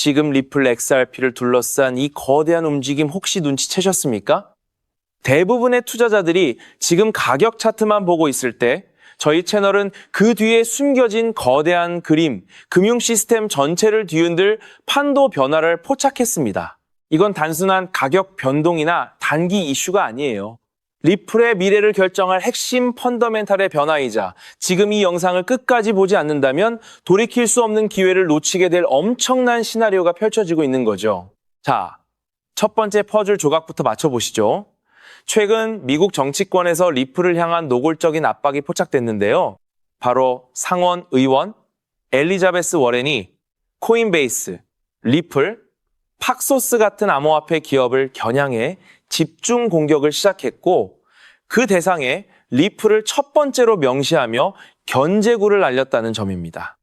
지금 리플 XRP를 둘러싼 이 거대한 움직임 혹시 눈치채셨습니까? 대부분의 투자자들이 지금 가격 차트만 보고 있을 때 저희 채널은 그 뒤에 숨겨진 거대한 그림, 금융 시스템 전체를 뒤흔들 판도 변화를 포착했습니다. 이건 단순한 가격 변동이나 단기 이슈가 아니에요. 리플의 미래를 결정할 핵심 펀더멘탈의 변화이자 지금 이 영상을 끝까지 보지 않는다면 돌이킬 수 없는 기회를 놓치게 될 엄청난 시나리오가 펼쳐지고 있는 거죠. 자, 첫 번째 퍼즐 조각부터 맞춰보시죠. 최근 미국 정치권에서 리플을 향한 노골적인 압박이 포착됐는데요. 바로 상원 의원 엘리자베스 워렌이 코인베이스, 리플, 팍소스 같은 암호화폐 기업을 겨냥해 집중 공격을 시작했고 그 대상에 리플을 첫 번째로 명시하며 견제구를 날렸다는 점입니다.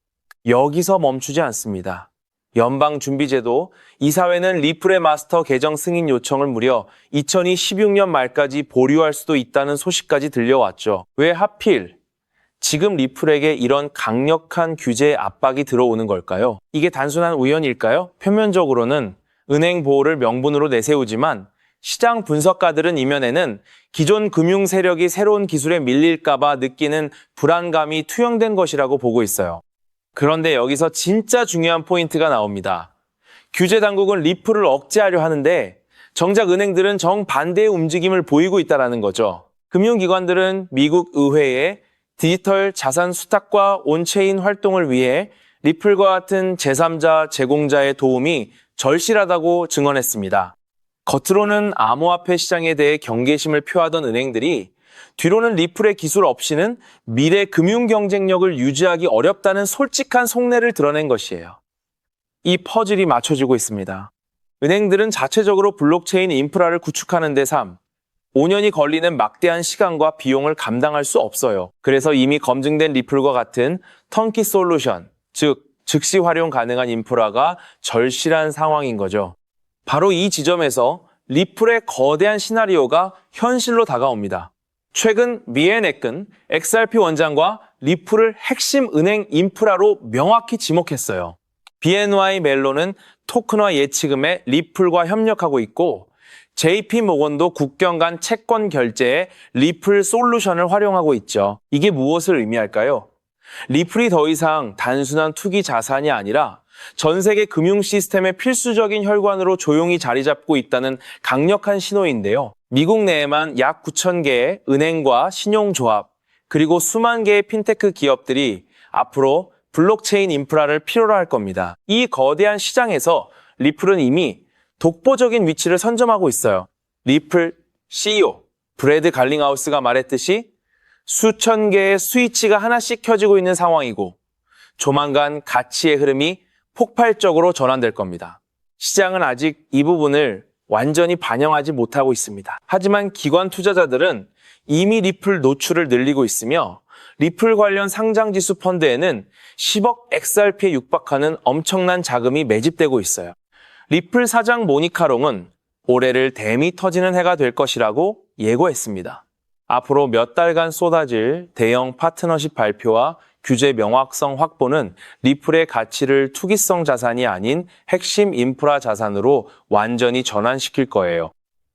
여기서 멈추지 않습니다. 연방준비제도 이사회는 리플의 마스터 계정 승인 요청을 무려 2016년 말까지 보류할 수도 있다는 소식까지 들려왔죠. 왜 하필 지금 리플에게 이런 강력한 규제의 압박이 들어오는 걸까요? 이게 단순한 우연일까요? 표면적으로는 은행 보호를 명분으로 내세우지만 시장 분석가들은 이면에는 기존 금융 세력이 새로운 기술에 밀릴까봐 느끼는 불안감이 투영된 것이라고 보고 있어요. 그런데 여기서 진짜 중요한 포인트가 나옵니다. 규제 당국은 리플을 억제하려 하는데 정작 은행들은 정반대의 움직임을 보이고 있다는 거죠. 금융기관들은 미국 의회에 디지털 자산 수탁과 온체인 활동을 위해 리플과 같은 제3자 제공자의 도움이 절실하다고 증언했습니다. 겉으로는 암호화폐 시장에 대해 경계심을 표하던 은행들이 뒤로는 리플의 기술 없이는 미래 금융 경쟁력을 유지하기 어렵다는 솔직한 속내를 드러낸 것이에요. 이 퍼즐이 맞춰지고 있습니다. 은행들은 자체적으로 블록체인 인프라를 구축하는 데 5년이 걸리는 막대한 시간과 비용을 감당할 수 없어요. 그래서 이미 검증된 리플과 같은 턴키 솔루션, 즉 즉시 활용 가능한 인프라가 절실한 상황인 거죠. 바로 이 지점에서 리플의 거대한 시나리오가 현실로 다가옵니다. 최근 미앤에큰 XRP 원장과 리플을 핵심 은행 인프라로 명확히 지목했어요. BNY 멜론은 토큰화 예치금에 리플과 협력하고 있고 JP모건도 국경 간 채권 결제에 리플 솔루션을 활용하고 있죠. 이게 무엇을 의미할까요? 리플이 더 이상 단순한 투기 자산이 아니라 전 세계 금융 시스템의 필수적인 혈관으로 조용히 자리 잡고 있다는 강력한 신호인데요. 미국 내에만 약 9,000개의 은행과 신용조합, 그리고 수만 개의 핀테크 기업들이 앞으로 블록체인 인프라를 필요로 할 겁니다. 이 거대한 시장에서 리플은 이미 독보적인 위치를 선점하고 있어요. 리플 CEO 브래드 갈링하우스가 말했듯이 수천 개의 스위치가 하나씩 켜지고 있는 상황이고 조만간 가치의 흐름이 폭발적으로 전환될 겁니다. 시장은 아직 이 부분을 완전히 반영하지 못하고 있습니다. 하지만 기관 투자자들은 이미 리플 노출을 늘리고 있으며 리플 관련 상장지수 펀드에는 10억 XRP에 육박하는 엄청난 자금이 매집되고 있어요. 리플 사장 모니카롱은 올해를 댐이 터지는 해가 될 것이라고 예고했습니다. 앞으로 몇 달간 쏟아질 대형 파트너십 발표와 규제 명확성 확보는 리플의 가치를 투기성 자산이 아닌 핵심 인프라 자산으로 완전히 전환시킬 거예요.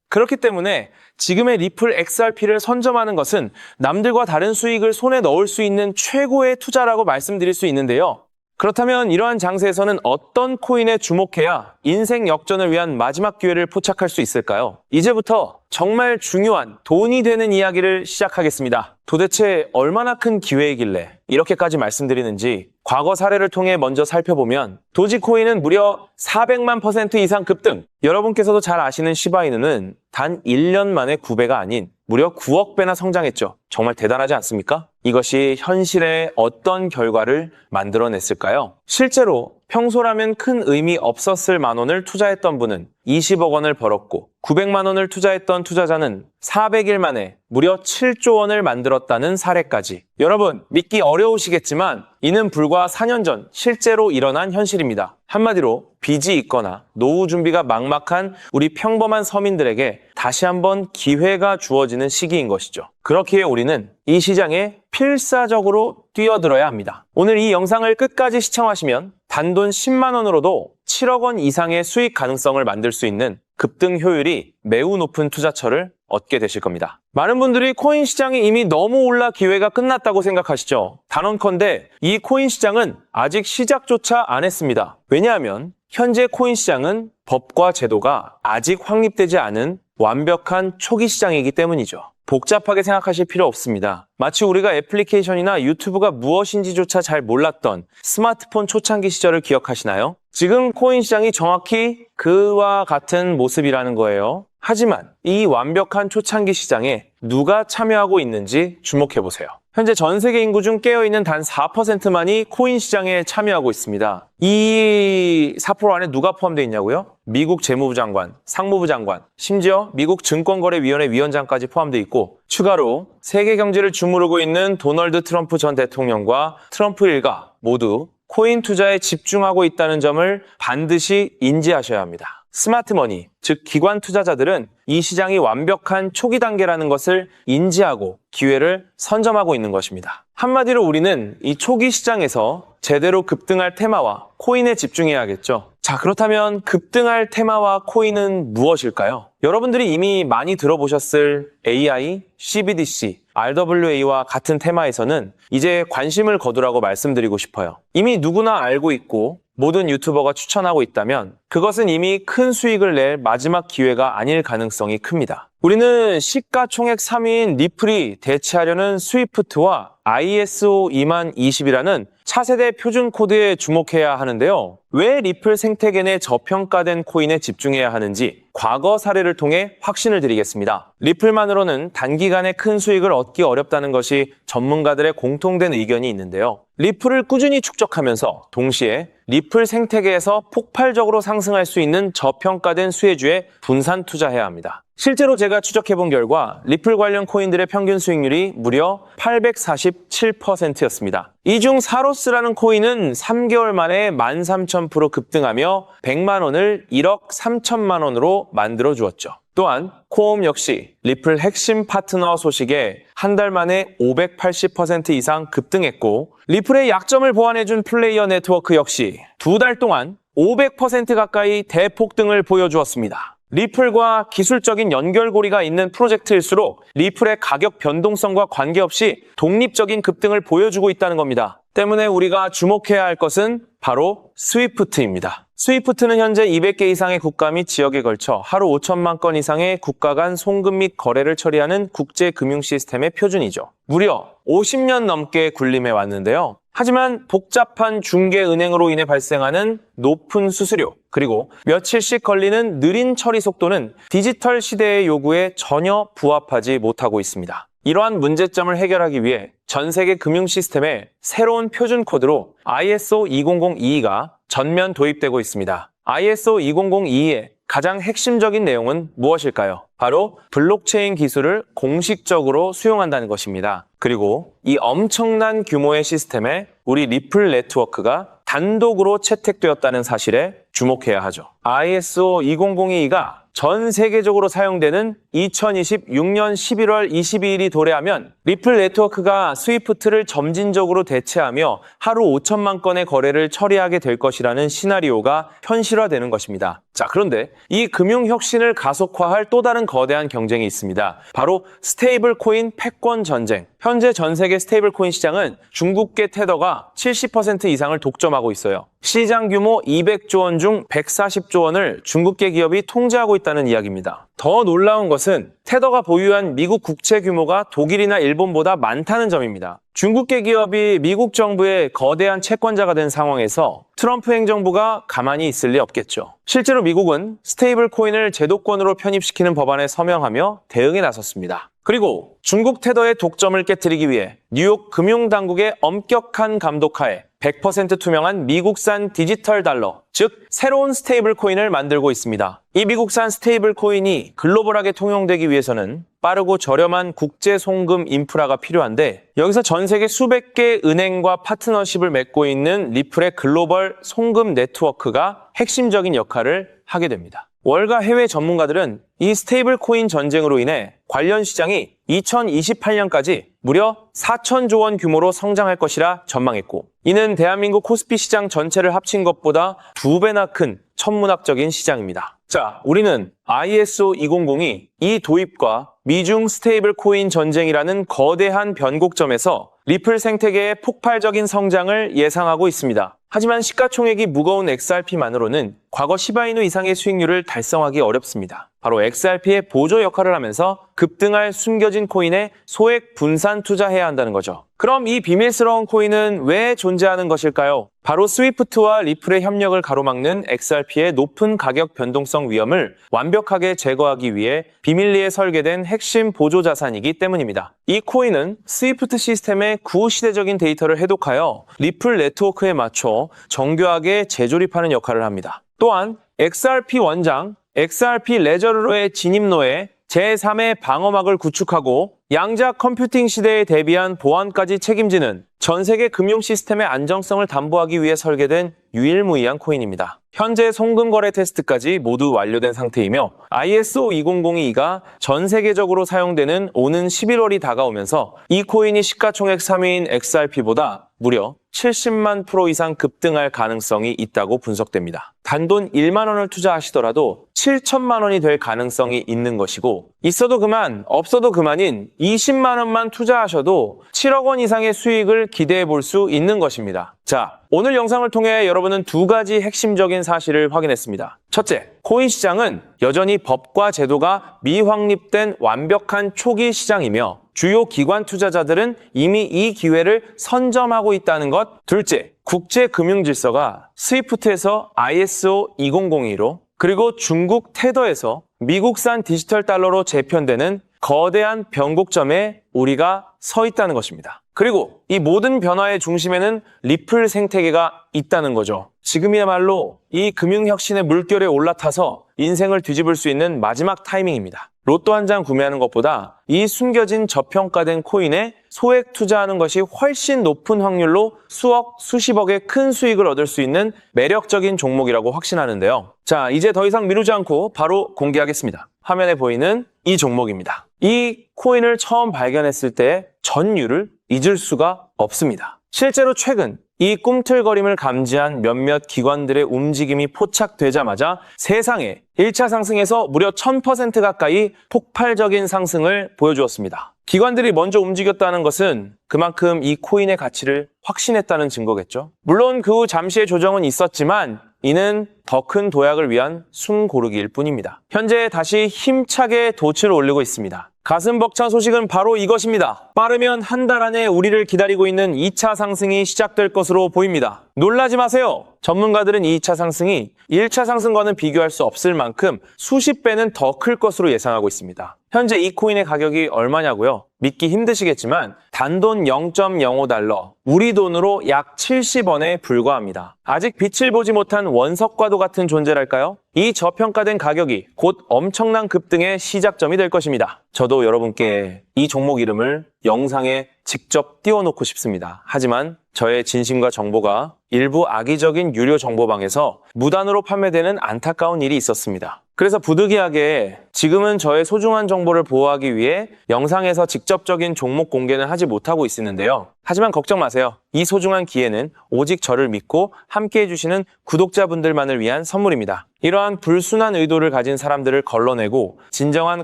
그렇기 때문에 지금의 리플 XRP를 선점하는 것은 남들과 다른 수익을 손에 넣을 수 있는 최고의 투자라고 말씀드릴 수 있는데요. 그렇다면 이러한 장세에서는 어떤 코인에 주목해야 인생 역전을 위한 마지막 기회를 포착할 수 있을까요? 이제부터 정말 중요한 돈이 되는 이야기를 시작하겠습니다. 도대체 얼마나 큰 기회이길래 이렇게까지 말씀드리는지 과거 사례를 통해 먼저 살펴보면 도지코인은 무려 400만 % 이상 급등! 여러분께서도 잘 아시는 시바이누는 단 1년 만에 9배가 아닌 무려 9억 배나 성장했죠. 정말 대단하지 않습니까? 이것이 현실에 어떤 결과를 만들어냈을까요? 실제로 평소라면 큰 의미 없었을 만 원을 투자했던 분은 20억 원을 벌었고 900만 원을 투자했던 투자자는 400일 만에 무려 7조 원을 만들었다는 사례까지. 여러분, 믿기 어려우시겠지만 이는 불과 4년 전 실제로 일어난 현실입니다. 한마디로 빚이 있거나 노후 준비가 막막한 우리 평범한 서민들에게 다시 한번 기회가 주어지는 시기인 것이죠. 그렇기에 우리는 이 시장에 필사적으로 뛰어들어야 합니다. 오늘 이 영상을 끝까지 시청하시면 단돈 10만 원으로도 7억 원 이상의 수익 가능성을 만들 수 있는 급등 효율이 매우 높은 투자처를 얻게 되실 겁니다. 많은 분들이 코인 시장이 이미 너무 올라 기회가 끝났다고 생각하시죠? 단언컨대 이 코인 시장은 아직 시작조차 안 했습니다. 왜냐하면 현재 코인 시장은 법과 제도가 아직 확립되지 않은 완벽한 초기 시장이기 때문이죠. 복잡하게 생각하실 필요 없습니다. 마치 우리가 애플리케이션이나 유튜브가 무엇인지조차 잘 몰랐던 스마트폰 초창기 시절을 기억하시나요? 지금 코인 시장이 정확히 그와 같은 모습이라는 거예요. 하지만 이 완벽한 초창기 시장에 누가 참여하고 있는지 주목해보세요. 현재 전 세계 인구 중 깨어있는 단 4%만이 코인 시장에 참여하고 있습니다. 이 4% 안에 누가 포함되어 있냐고요? 미국 재무부 장관, 상무부 장관, 심지어 미국 증권거래위원회 위원장까지 포함되어 있고 추가로 세계 경제를 주무르고 있는 도널드 트럼프 전 대통령과 트럼프 일가 모두 코인 투자에 집중하고 있다는 점을 반드시 인지하셔야 합니다. 스마트머니, 즉 기관 투자자들은 이 시장이 완벽한 초기 단계라는 것을 인지하고 기회를 선점하고 있는 것입니다. 한마디로 우리는 이 초기 시장에서 제대로 급등할 테마와 코인에 집중해야겠죠. 자, 그렇다면 급등할 테마와 코인은 무엇일까요? 여러분들이 이미 많이 들어보셨을 AI, CBDC, RWA와 같은 테마에서는 이제 관심을 거두라고 말씀드리고 싶어요. 이미 누구나 알고 있고 모든 유튜버가 추천하고 있다면 그것은 이미 큰 수익을 낼 마지막 기회가 아닐 가능성이 큽니다. 우리는 시가총액 3위인 리플이 대체하려는 스위프트와 ISO 20020이라는 차세대 표준 코드에 주목해야 하는데요. 왜 리플 생태계 내 저평가된 코인에 집중해야 하는지 과거 사례를 통해 확신을 드리겠습니다. 리플만으로는 단기간에 큰 수익을 얻기 어렵다는 것이 전문가들의 공통된 의견이 있는데요. 리플을 꾸준히 축적하면서 동시에 리플 생태계에서 폭발적으로 상승할 수 있는 저평가된 수혜주에 분산 투자해야 합니다. 실제로 제가 추적해본 결과 리플 관련 코인들의 평균 수익률이 무려 847%였습니다. 이 중 사로스라는 코인은 3개월 만에 13,000% 급등하며 100만 원을 1억 3천만 원으로 만들어 주었죠. 또한 코옴 역시 리플 핵심 파트너 소식에 한 달 만에 580% 이상 급등했고 리플의 약점을 보완해준 플레이어 네트워크 역시 두 달 동안 500% 가까이 대폭등을 보여주었습니다. 리플과 기술적인 연결고리가 있는 프로젝트일수록 리플의 가격 변동성과 관계없이 독립적인 급등을 보여주고 있다는 겁니다. 때문에 우리가 주목해야 할 것은 바로 스위프트입니다. 스위프트는 현재 200개 이상의 국가 및 지역에 걸쳐 하루 5천만 건 이상의 국가 간 송금 및 거래를 처리하는 국제 금융 시스템의 표준이죠. 무려 50년 넘게 군림해 왔는데요. 하지만 복잡한 중개은행으로 인해 발생하는 높은 수수료, 그리고 며칠씩 걸리는 느린 처리 속도는 디지털 시대의 요구에 전혀 부합하지 못하고 있습니다. 이러한 문제점을 해결하기 위해 전 세계 금융 시스템에 새로운 표준 코드로 ISO 20022가 전면 도입되고 있습니다. ISO 20022의 가장 핵심적인 내용은 무엇일까요? 바로 블록체인 기술을 공식적으로 수용한다는 것입니다. 그리고 이 엄청난 규모의 시스템에 우리 리플 네트워크가 단독으로 채택되었다는 사실에 주목해야 하죠. ISO 20022가 전 세계적으로 사용되는 2026년 11월 22일이 도래하면 리플 네트워크가 스위프트를 점진적으로 대체하며 하루 5천만 건의 거래를 처리하게 될 것이라는 시나리오가 현실화되는 것입니다. 자, 그런데 이 금융 혁신을 가속화할 또 다른 거대한 경쟁이 있습니다. 바로 스테이블 코인 패권 전쟁. 현재 전 세계 스테이블 코인 시장은 중국계 테더가 70% 이상을 독점하고 있어요. 시장 규모 200조 원 중 140조 원을 중국계 기업이 통제하고 있다는 이야기입니다. 더 놀라운 것은 테더가 보유한 미국 국채 규모가 독일이나 일본보다 많다는 점입니다. 중국계 기업이 미국 정부의 거대한 채권자가 된 상황에서 트럼프 행정부가 가만히 있을 리 없겠죠. 실제로 미국은 스테이블 코인을 제도권으로 편입시키는 법안에 서명하며 대응에 나섰습니다. 그리고 중국 테더의 독점을 깨뜨리기 위해 뉴욕 금융당국의 엄격한 감독하에 100% 투명한 미국산 디지털 달러, 즉 새로운 스테이블 코인을 만들고 있습니다. 이 미국산 스테이블 코인이 글로벌하게 통용되기 위해서는 빠르고 저렴한 국제 송금 인프라가 필요한데 여기서 전 세계 수백 개 은행과 파트너십을 맺고 있는 리플의 글로벌 송금 네트워크가 핵심적인 역할을 하게 됩니다. 월가 해외 전문가들은 이 스테이블 코인 전쟁으로 인해 관련 시장이 2028년까지 무려 4천조 원 규모로 성장할 것이라 전망했고, 이는 대한민국 코스피 시장 전체를 합친 것보다 2배나 큰 천문학적인 시장입니다. 자, 우리는 ISO 2002 이 도입과 미중 스테이블 코인 전쟁이라는 거대한 변곡점에서 리플 생태계의 폭발적인 성장을 예상하고 있습니다. 하지만 시가총액이 무거운 XRP만으로는 과거 시바이누 이상의 수익률을 달성하기 어렵습니다. 바로 XRP의 보조 역할을 하면서 급등할 숨겨진 코인에 소액 분산 투자해야 한다는 거죠. 그럼 이 비밀스러운 코인은 왜 존재하는 것일까요? 바로 스위프트와 리플의 협력을 가로막는 XRP의 높은 가격 변동성 위험을 완벽하게 제거하기 위해 비밀리에 설계된 핵심 보조 자산이기 때문입니다. 이 코인은 스위프트 시스템의 구시대적인 데이터를 해독하여 리플 네트워크에 맞춰 정교하게 재조립하는 역할을 합니다. 또한 XRP 원장, XRP 레저러의 진입로에 제3의 방어막을 구축하고 양자 컴퓨팅 시대에 대비한 보안까지 책임지는 전 세계 금융 시스템의 안정성을 담보하기 위해 설계된 유일무이한 코인입니다. 현재 송금거래 테스트까지 모두 완료된 상태이며 ISO 2002가 전 세계적으로 사용되는 오는 11월이 다가오면서 이 코인이 시가총액 3위인 XRP보다 무려 70만 프로 이상 급등할 가능성이 있다고 분석됩니다. 단돈 1만 원을 투자하시더라도 7천만 원이 될 가능성이 있는 것이고, 있어도 그만, 없어도 그만인 20만 원만 투자하셔도 7억 원 이상의 수익을 기대해 볼 수 있는 것입니다. 자, 오늘 영상을 통해 여러분은 두 가지 핵심적인 사실을 확인했습니다. 첫째, 코인 시장은 여전히 법과 제도가 미확립된 완벽한 초기 시장이며 주요 기관 투자자들은 이미 이 기회를 선점하고 있다는 것. 둘째, 국제 금융 질서가 스위프트에서 ISO 2002로 그리고 중국 테더에서 미국산 디지털 달러로 재편되는 거대한 변곡점에 우리가 서 있다는 것입니다. 그리고 이 모든 변화의 중심에는 리플 생태계가 있다는 거죠. 지금이야말로 이 금융혁신의 물결에 올라타서 인생을 뒤집을 수 있는 마지막 타이밍입니다. 로또 한 장 구매하는 것보다 이 숨겨진 저평가된 코인에 소액 투자하는 것이 훨씬 높은 확률로 수억, 수십억의 큰 수익을 얻을 수 있는 매력적인 종목이라고 확신하는데요. 자, 이제 더 이상 미루지 않고 바로 공개하겠습니다. 화면에 보이는 이 종목입니다. 이 코인을 처음 발견했을 때 전율을 잊을 수가 없습니다. 실제로 최근 이 꿈틀거림을 감지한 몇몇 기관들의 움직임이 포착되자마자 세상에 1차 상승에서 무려 1000% 가까이 폭발적인 상승을 보여주었습니다. 기관들이 먼저 움직였다는 것은 그만큼 이 코인의 가치를 확신했다는 증거겠죠. 물론 그 후 잠시의 조정은 있었지만 이는 더 큰 도약을 위한 숨고르기일 뿐입니다. 현재 다시 힘차게 돛을 올리고 있습니다. 가슴 벅찬 소식은 바로 이것입니다. 빠르면 한 달 안에 우리를 기다리고 있는 2차 상승이 시작될 것으로 보입니다. 놀라지 마세요. 전문가들은 2차 상승이 1차 상승과는 비교할 수 없을 만큼 수십 배는 더 클 것으로 예상하고 있습니다. 현재 이 코인의 가격이 얼마냐고요? 믿기 힘드시겠지만 단돈 0.05달러, 우리 돈으로 약 70원에 불과합니다. 아직 빛을 보지 못한 원석과도 같은 존재랄까요? 이 저평가된 가격이 곧 엄청난 급등의 시작점이 될 것입니다. 저도 여러분께 이 종목 이름을 영상에 직접 띄워놓고 싶습니다. 하지만 저의 진심과 정보가 일부 악의적인 유료 정보방에서 무단으로 판매되는 안타까운 일이 있었습니다. 그래서 부득이하게 지금은 저의 소중한 정보를 보호하기 위해 영상에서 직접적인 종목 공개는 하지 못하고 있었는데요. 하지만 걱정 마세요. 이 소중한 기회는 오직 저를 믿고 함께 해주시는 구독자분들만을 위한 선물입니다. 이러한 불순한 의도를 가진 사람들을 걸러내고 진정한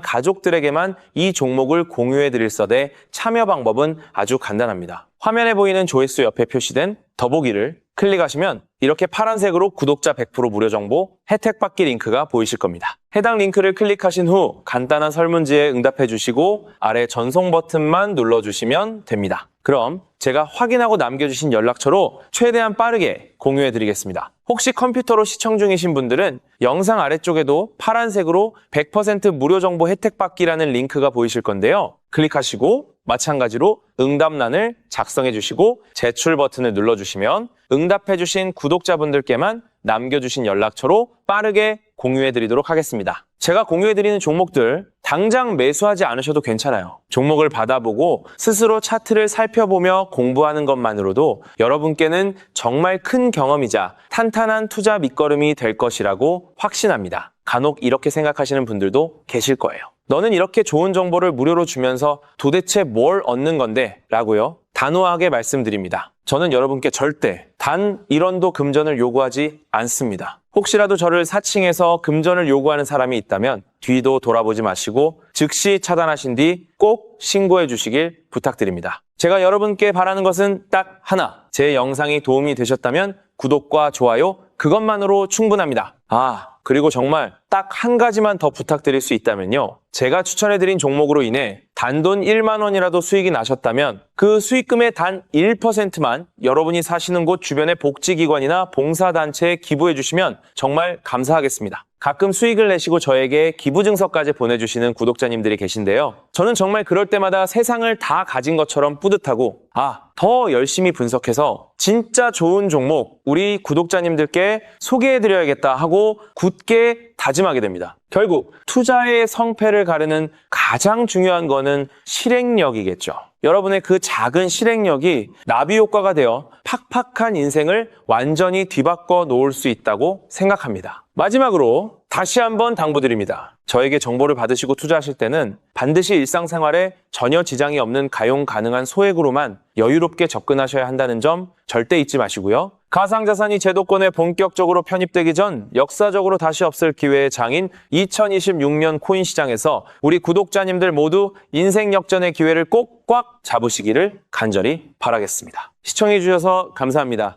가족들에게만 이 종목을 공유해드릴 서대 참여 방법은 아주 간단합니다. 화면에 보이는 조회수 옆에 표시된 더보기를 클릭하시면 이렇게 파란색으로 구독자 100% 무료 정보 혜택 받기 링크가 보이실 겁니다. 해당 링크를 클릭하신 후 간단한 설문지에 응답해 주시고 아래 전송 버튼만 눌러주시면 됩니다. 그럼 제가 확인하고 남겨주신 연락처로 최대한 빠르게 공유해 드리겠습니다. 혹시 컴퓨터로 시청 중이신 분들은 영상 아래쪽에도 파란색으로 100% 무료 정보 혜택 받기라는 링크가 보이실 건데요. 클릭하시고 마찬가지로 응답란을 작성해 주시고 제출 버튼을 눌러주시면 응답해 주신 구독자분들께만 남겨주신 연락처로 빠르게 공유해 드리도록 하겠습니다. 제가 공유해 드리는 종목들 당장 매수하지 않으셔도 괜찮아요. 종목을 받아보고 스스로 차트를 살펴보며 공부하는 것만으로도 여러분께는 정말 큰 경험이자 탄탄한 투자 밑거름이 될 것이라고 확신합니다. 간혹 이렇게 생각하시는 분들도 계실 거예요. 너는 이렇게 좋은 정보를 무료로 주면서 도대체 뭘 얻는 건데? 라고요. 단호하게 말씀드립니다. 저는 여러분께 절대 단 1원도 금전을 요구하지 않습니다. 혹시라도 저를 사칭해서 금전을 요구하는 사람이 있다면 뒤도 돌아보지 마시고 즉시 차단하신 뒤 꼭 신고해 주시길 부탁드립니다. 제가 여러분께 바라는 것은 딱 하나. 제 영상이 도움이 되셨다면 구독과 좋아요 그것만으로 충분합니다. 그리고 정말 딱 한 가지만 더 부탁드릴 수 있다면요. 제가 추천해드린 종목으로 인해 단돈 1만 원이라도 수익이 나셨다면 그 수익금의 단 1%만 여러분이 사시는 곳 주변의 복지기관이나 봉사단체에 기부해 주시면 정말 감사하겠습니다. 가끔 수익을 내시고 저에게 기부증서까지 보내주시는 구독자님들이 계신데요. 저는 정말 그럴 때마다 세상을 다 가진 것처럼 뿌듯하고 더 열심히 분석해서 진짜 좋은 종목 우리 구독자님들께 소개해드려야겠다 하고 굳게 다짐하게 됩니다. 결국 투자의 성패를 가르는 가장 중요한 거는 실행력이겠죠. 여러분의 그 작은 실행력이 나비 효과가 되어 팍팍한 인생을 완전히 뒤바꿔 놓을 수 있다고 생각합니다. 마지막으로 다시 한번 당부드립니다. 저에게 정보를 받으시고 투자하실 때는 반드시 일상생활에 전혀 지장이 없는 가용 가능한 소액으로만 여유롭게 접근하셔야 한다는 점 절대 잊지 마시고요. 가상자산이 제도권에 본격적으로 편입되기 전 역사적으로 다시 없을 기회의 장인 2026년 코인 시장에서 우리 구독자님들 모두 인생 역전의 기회를 꼭 꽉 잡으시기를 간절히 바라겠습니다. 시청해주셔서 감사합니다.